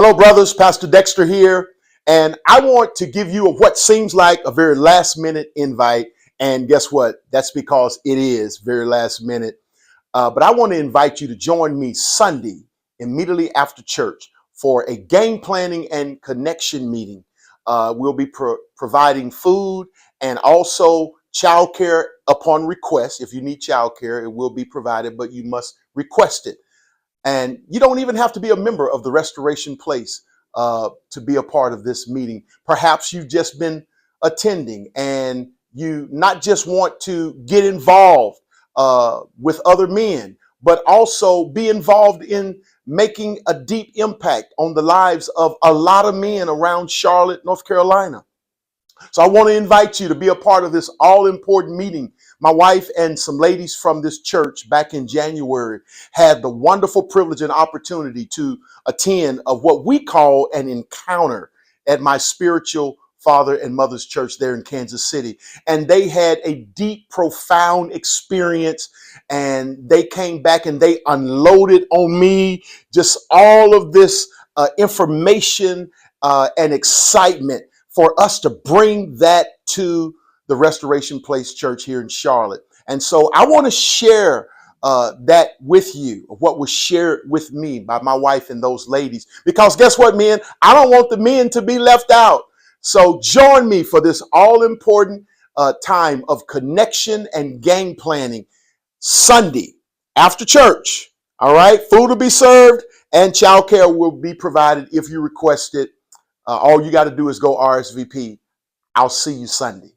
Hello, brothers. Pastor Dexter here. And I want to give you what seems like a very last minute invite. And guess what? That's because it is very last minute. But I want to invite you to join me Sunday, immediately after church, for a game planning and connection meeting. We'll be providing food and also childcare upon request. If you need childcare, it will be provided, but you must request it. And you don't even have to be a member of the Restoration Place to be a part of this meeting. Perhaps you've just been attending and you not just want to get involved with other men, but also be involved in making a deep impact on the lives of a lot of men around Charlotte, North Carolina. So I want to invite you to be a part of this all important meeting. My wife and some ladies from this church back in January had the wonderful privilege and opportunity to attend of what we call an encounter at my spiritual father and mother's church there in Kansas City. And they had a deep, profound experience, and they came back and they unloaded on me just all of this information and excitement for us to bring that to the Restoration Place Church here in Charlotte. And so I want to share that with you, what was shared with me by my wife and those ladies. Because guess what, men? I don't want the men to be left out. So join me for this all-important time of connection and game planning Sunday after church. All right? Food will be served and childcare will be provided if you request it. All you got to do is go RSVP. I'll see you Sunday.